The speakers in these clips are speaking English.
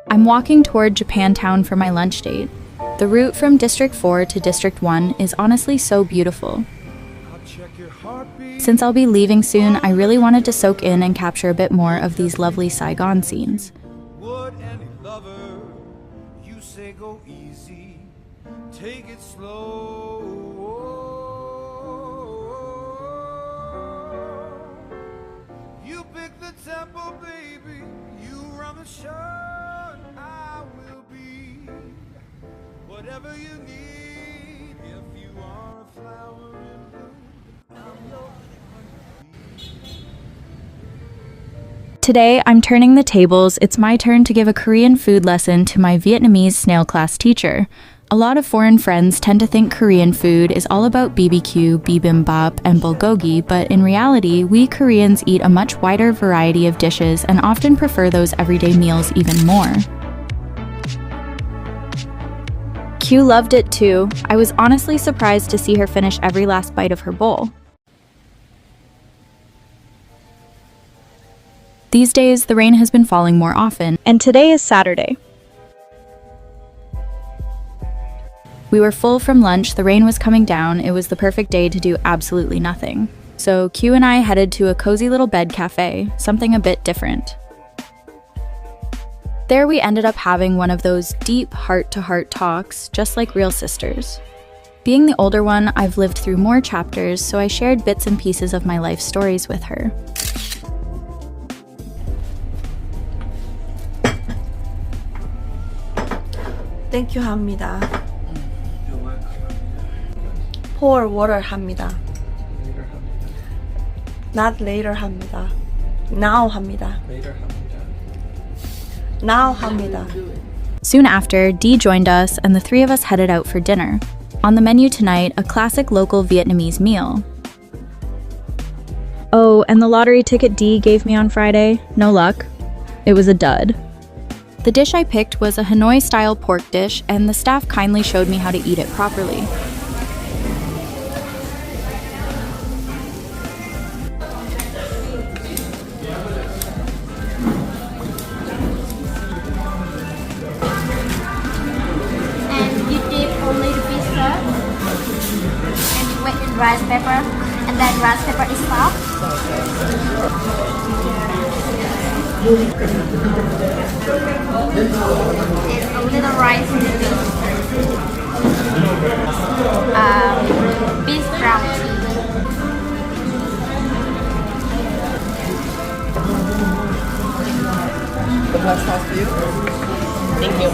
I'm walking toward Japantown for my lunch date. The route from District 4 to District 1 is honestly so beautiful. Since I'll be leaving soon, I really wanted to soak in and capture a bit more of these lovely Saigon scenes. Would any lover, you say go easy, take it slow. You pick the tempo, baby, you run the show. I will be whatever you need. If you are a flower in bloom, I'm your Today, I'm turning the tables. It's my turn to give a Korean food lesson to my Vietnamese snail class teacher. A lot of foreign friends tend to think Korean food is all about BBQ, bibimbap, and bulgogi, but in reality, we Koreans eat a much wider variety of dishes and often prefer those everyday meals even more. Q loved it too. I was honestly surprised to see her finish every last bite of her bowl. These days, the rain has been falling more often, and today is Saturday. We were full from lunch, the rain was coming down, it was the perfect day to do absolutely nothing. So Q and I headed to a cozy little bed cafe, something a bit different. There we ended up having one of those deep heart-to-heart talks, just like real sisters. Being the older one, I've lived through more chapters, so I shared bits and pieces of my life stories with her. Thank you 합니다. Pour water 합니다. Not later 합니다. Now 합니다. Now 합니다. Soon after, Dee joined us and the three of us headed out for dinner. On the menu tonight, a classic local Vietnamese meal. Oh, and the lottery ticket Dee gave me on Friday, no luck. It was a dud. The dish I picked was a Hanoi-style pork dish, and the staff kindly showed me how to eat it properly. And you dip only the pizza, and you wet in rice pepper, and then rice pepper is soft. There's a little rice in the beef brown tea. Thank you.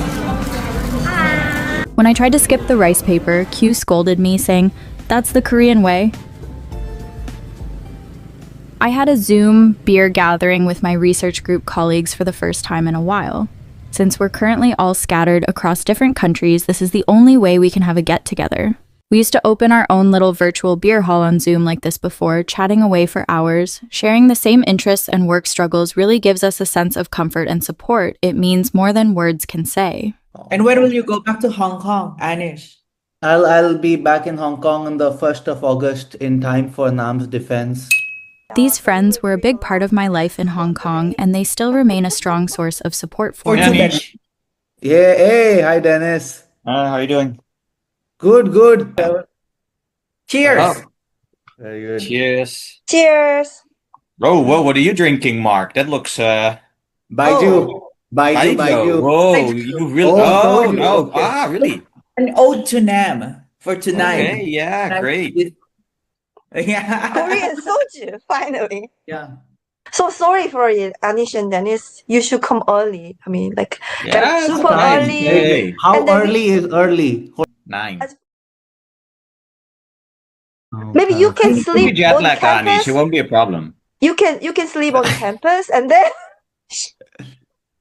When I tried to skip the rice paper, Q scolded me, saying, "That's the Korean way." I had a Zoom beer gathering with my research group colleagues for the first time in a while. Since we're currently all scattered across different countries, this is the only way we can have a get-together. We used to open our own little virtual beer hall on Zoom like this before, chatting away for hours. Sharing the same interests and work struggles really gives us a sense of comfort and support. It means more than words can say. And when will you go back to Hong Kong, Anish? I'll be back in Hong Kong on the 1st of August in time for NAM's defense. These friends were a big part of my life in Hong Kong, and they still remain a strong source of support for me. Anish. Yeah, hey, hi Dennis. How are you doing? Good. Cheers. Oh, Very good. cheers. Cheers. Oh, whoa, what are you drinking, Mark? That looks Baijiu. Baijiu. Whoa, you really? Oh, Oh, no. okay. Ah, really? An ode to Nam for tonight. Okay, yeah, great. Yeah. Korean soju, finally. Yeah. So sorry for it, Anish and Dennis. You should come early. I mean, like, Yeah, get it's super fine. early. Hey, How And then early is early? 9. Maybe you can You'll be sleep jet on lag, Anish. campus. It won't be a problem. You can sleep on campus, and then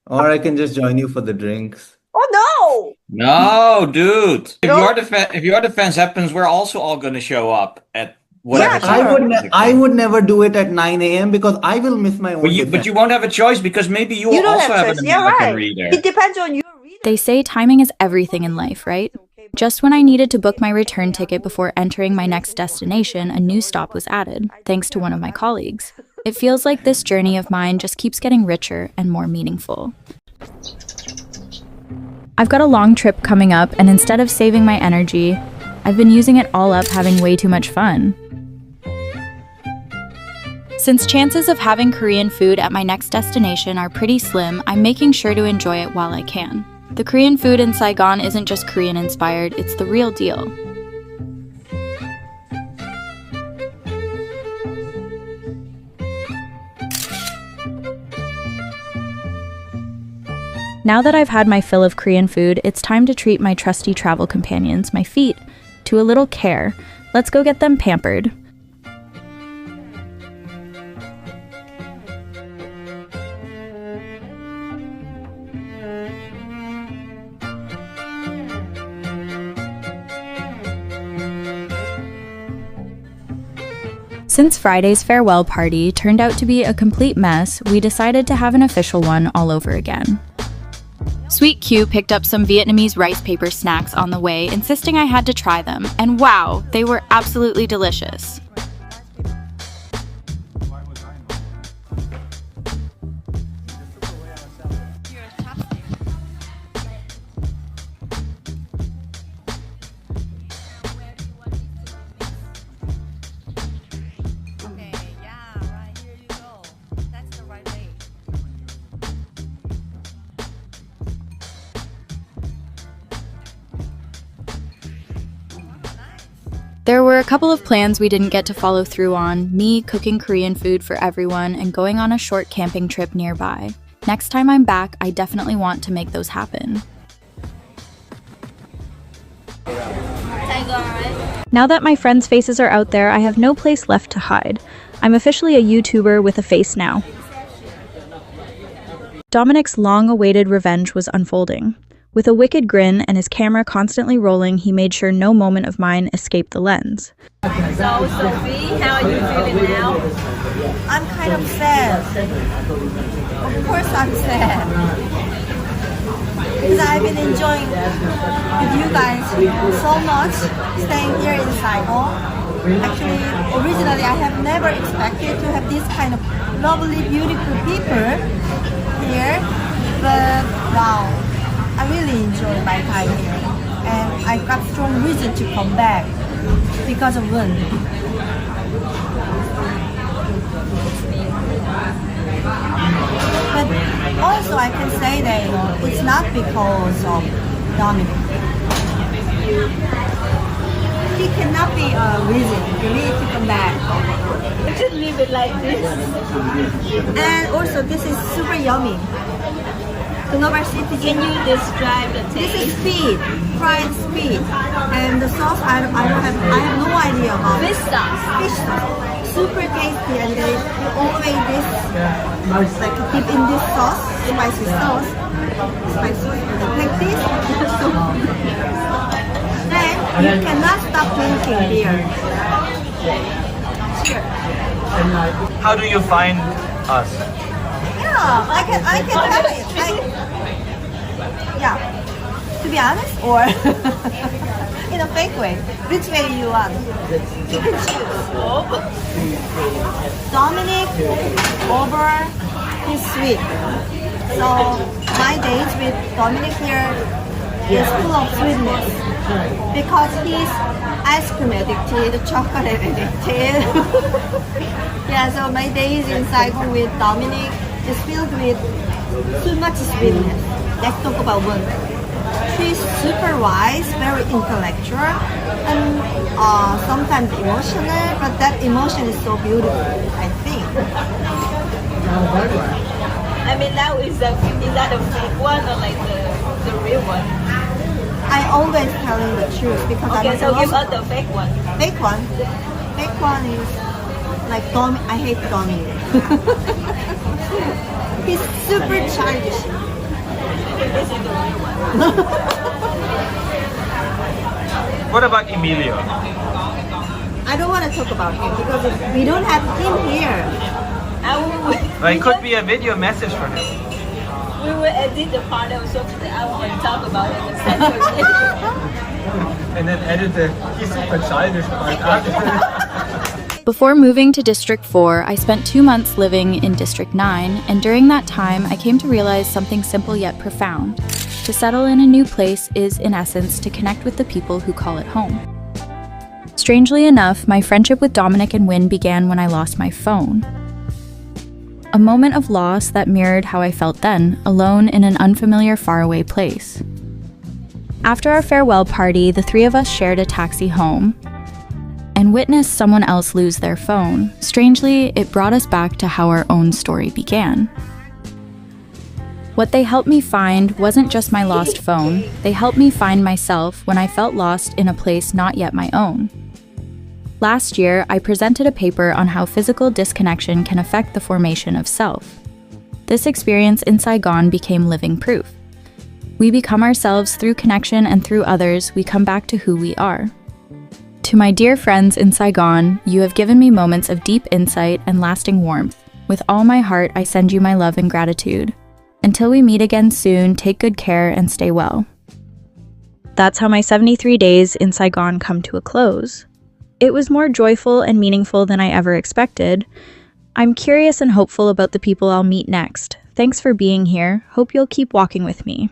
Or I can just join you for the drinks. oh No, dude. If No? your defense happens, we're also all gonna show up at whatever Yeah, time. sure. I would never do it at 9 a.m. because I will miss my own But defense. you won't have a choice because maybe you no, will you don't also have have an choice. Yeah, American right. reader. It depends on your reader. They say timing is everything in life, right? Just when I needed to book my return ticket before entering my next destination, a new stop was added, thanks to one of my colleagues. it feels like this journey of mine just keeps getting richer and more meaningful. I've got a long trip coming up, and instead of saving my energy, I've been using it all up having way too much fun. Since chances of having Korean food at my next destination are pretty slim, I'm making sure to enjoy it while I can. The Korean food in Saigon isn't just Korean inspired, it's the real deal. Now that I've had my fill of Korean food, it's time to treat my trusty travel companions, my feet, to a little care. Let's go get them pampered. Since Friday's farewell party turned out to be a complete mess, we decided to have an official one all over again. Sweet Q picked up some Vietnamese rice paper snacks on the way, insisting I had to try them, and wow, they were absolutely delicious. There were a couple of plans we didn't get to follow through on, me cooking Korean food for everyone and going on a short camping trip nearby. Next time I'm back, I definitely want to make those happen. Saigon. Now that my friends' faces are out there, I have no place left to hide. I'm officially a YouTuber with a face now. Dominic's long-awaited revenge was unfolding. With a wicked grin and his camera constantly rolling, he made sure no moment of mine escaped the lens. So, Sophie, how are you feeling now? I'm kind of sad. Of course I'm sad. Because I've been enjoying with you guys so much, staying here in Saigon. Actually, originally I have never expected to have this kind of lovely, beautiful people here. But wow, I really enjoy my time here. And I've got strong reason to come back because of Wen. But also I can say that it's not because of Dominic. He cannot be a reason for me to come back. Just leave it like this. And also this is super yummy. Global City. Can you describe the This taste? is speed, fried speed. And the sauce I have no idea about it. Fish sauce. Fish sauce. Super tasty, and you always this like dip in this sauce, spicy sauce, like this. So, then you cannot stop drinking beer. Cheers. How do you find us? Yeah, I can tell it. Yeah. To be honest, or in a fake way. Which way you want? You can choose. Dominic over is sweet. So my dates with Dominic here is full of sweetness because he's ice cream addicted, chocolate addicted. Yeah, so my days in Saigon with Dominic is filled with too much sweetness. Let's talk about one. She's super wise, very intellectual, and sometimes emotional, but that emotion is so beautiful, I think. I mean, now is that a fake one or like the real one? I always telling the truth because Okay, I'm so give also us the fake one. fake one. Fake one is like I hate Dominic. He's super childish. This is the real one. What about Emilio? I don't want to talk about him because we don't have him here. It could be a video message for him. We will edit the part of something that I want to talk about it and censor it. And then edit the he's super childish part after. Before moving to District 4, I spent 2 months living in District 9, and during that time, I came to realize something simple yet profound. To settle in a new place is, in essence, to connect with the people who call it home. Strangely enough, my friendship with Dominic and Wynn began when I lost my phone. A moment of loss that mirrored how I felt then, alone in an unfamiliar, faraway place. After our farewell party, the three of us shared a taxi home and witnessed someone else lose their phone. Strangely, it brought us back to how our own story began. What they helped me find wasn't just my lost phone, they helped me find myself when I felt lost in a place not yet my own. Last year, I presented a paper on how physical disconnection can affect the formation of self. This experience in Saigon became living proof. We become ourselves through connection, and through others, we come back to who we are. To my dear friends in Saigon, you have given me moments of deep insight and lasting warmth. With all my heart, I send you my love and gratitude. Until we meet again soon, take good care and stay well. That's how my 73 days in Saigon come to a close. It was more joyful and meaningful than I ever expected. I'm curious and hopeful about the people I'll meet next. Thanks for being here. Hope you'll keep walking with me.